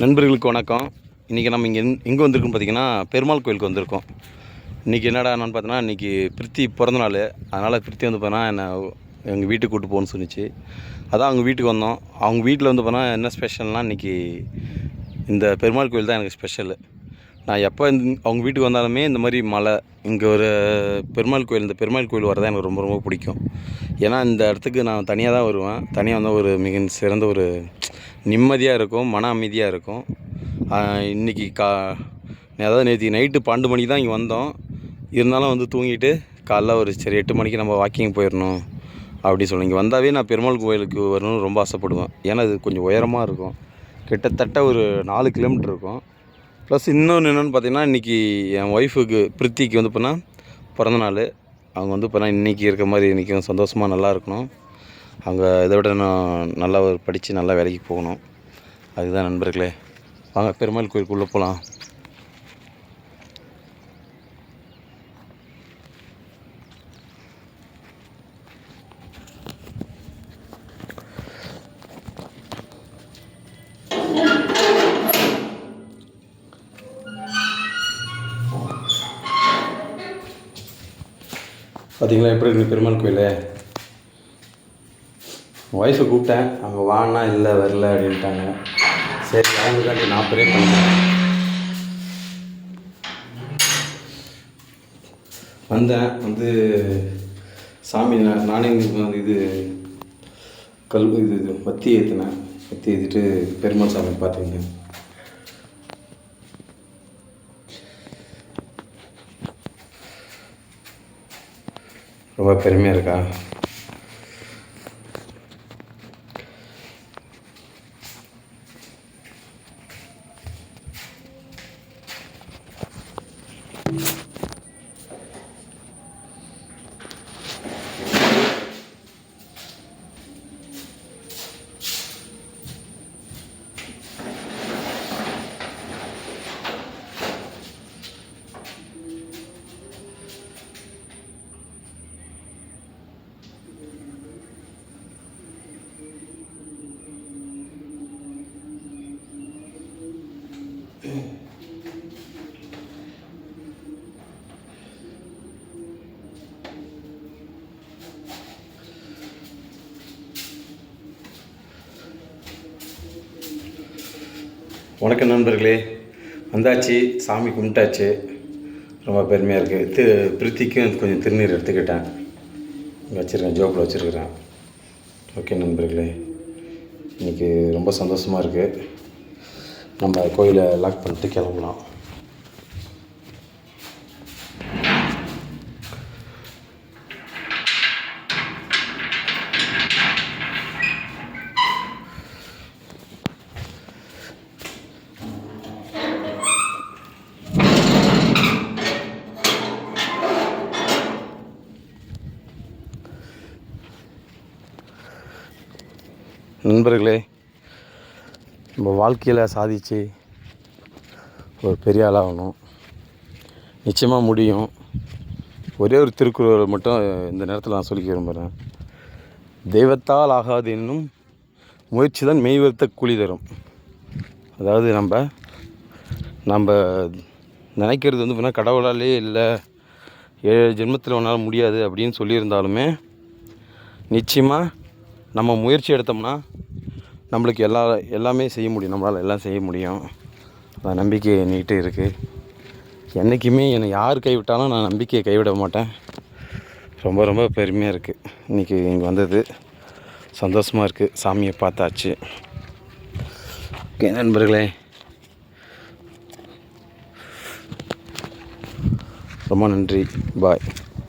நண்பர்களுக்கு வணக்கம். இன்றைக்கி நம்ம எங்கே வந்திருக்கோம் பார்த்திங்கன்னா, பெருமாள் கோயிலுக்கு வந்திருக்கோம். இன்றைக்கி என்னடான்னு பார்த்தோன்னா, இன்றைக்கி பிரித்தி பிறந்தநாள். அதனால் பிரித்தி வந்து பார்த்தோன்னா என்னை எங்கள் வீட்டுக்கு கூப்பிட்டு போகணுன்னு சொன்னிச்சு. அதான் அவங்க வீட்டுக்கு வந்தோம். அவங்க வீட்டில் வந்து பார்த்தோன்னா என்ன ஸ்பெஷல்னால், இன்றைக்கி இந்த பெருமாள் கோயில் தான் எனக்கு ஸ்பெஷலு. நான் எப்போ அவங்க வீட்டுக்கு வந்தாலுமே இந்த மாதிரி மலை, இங்கே ஒரு பெருமாள் கோயில், இந்த பெருமாள் கோயில் வரதான் எனக்கு ரொம்ப ரொம்ப பிடிக்கும். ஏன்னா இந்த இடத்துக்கு நான் தனியாக தான் வருவேன். தனியாக வந்தால் ஒரு மிக சிறந்த ஒரு நிம்மதியாக இருக்கும், மன அமைதியாக இருக்கும். இன்றைக்கி அதாவது நேற்று நைட்டு 12 மணிக்கு தான் இங்கே வந்தோம். இருந்தாலும் வந்து தூங்கிட்டு காலைல ஒரு சரி 8 மணிக்கு நம்ம வாக்கிங் போயிடணும் அப்படின்னு சொல்லி இங்கே வந்தாவே நான் பெருமாள் கோயிலுக்கு வரணும்னு ரொம்ப ஆசைப்படுவேன். ஏன்னா இது கொஞ்சம் உயரமாக இருக்கும், கிட்டத்தட்ட ஒரு 4 கிலோமீட்டர் இருக்கும். ப்ளஸ் இன்னொன்று என்னென்னு பார்த்தீங்கன்னா, இன்றைக்கி என் ஒய்ஃபுக்கு பிரித்திக்கு வந்து இப்போனா பிறந்தநாள். அவங்க வந்து இப்போனா இன்றைக்கி இருக்க மாதிரி இன்றைக்கும் சந்தோஷமாக நல்லா இருக்கணும். அவங்க இதை விட நான் நல்லா படித்து நல்லா வேலைக்கு போகணும். அதுதான் நண்பர்களே, வாங்க பெருமாள் கோயிலுக்குள்ளே போகலாம். பார்த்தீங்களா எப்படி இருக்குது பெருமாள் கோயில்? ஒய்ஃபை கூப்பிட்டேன், அவங்க வானா இல்லை வரல அப்படின்ட்டாங்க. சரி அவங்களுக்காண்டி நான் ப்ரே பண்ணுறேன். வந்தேன், வந்து சாமி நானே இது இது வத்தி ஏற்றினேன். வத்தி ஏற்றிட்டு பெருமாள் சாமி பார்த்துங்க. ரொம்ப பெருமையாக இருக்கா? வணக்கம் நண்பர்களே, வந்தாச்சு, சாமி கும்பிட்டாச்சு. ரொம்ப பெருமையாக இருக்குது. பிரித்திக்கும் கொஞ்சம் திருநீர் எடுத்துக்கிட்டேன், இங்கே வச்சுருக்கேன், ஜோப்பில் வச்சுருக்கிறேன். ஓகே நண்பர்களே, இன்றைக்கி ரொம்ப சந்தோஷமாக இருக்குது. நம்ம கோயிலை லாக் பண்ணிட்டு கிளம்பலாம். நண்பர்களே, நம்ம வாழ்க்கையில் சாதித்து ஒரு பெரிய ஆளாகணும். நிச்சயமாக முடியும். ஒரே ஒரு திருக்குறள் மட்டும் இந்த நேரத்தில் நான் சொல்லிக்க விரும்புகிறேன். தெய்வத்தால் ஆகாது என்னும் முயற்சி தான் மெய்வருத்த கூலி தரும். அதாவது நம்ம நினைக்கிறது வந்து பார்த்தீங்கன்னா, கடவுளாலே இல்லை, 7 ஜென்மத்தில் ஒன்றால் முடியாது அப்படின்னு சொல்லியிருந்தாலுமே நிச்சயமாக நம்ம முயற்சி எடுத்தோம்னா நம்மளுக்கு எல்லாமே செய்ய முடியும். நம்மளால் எல்லாம் செய்ய முடியும். அந்த நம்பிக்கை என்கிட்ட இருக்குது. என்றைக்குமே என்னை யார் கைவிட்டாலும் நான் நம்பிக்கையை கைவிட மாட்டேன். ரொம்ப ரொம்ப பெருமையாக இருக்குது. இன்றைக்கி இங்கே வந்தது சந்தோஷமாக இருக்குது. சாமியை பார்த்தாச்சு. ஓகே நண்பர்களே, ரொம்ப நன்றி. பாய்.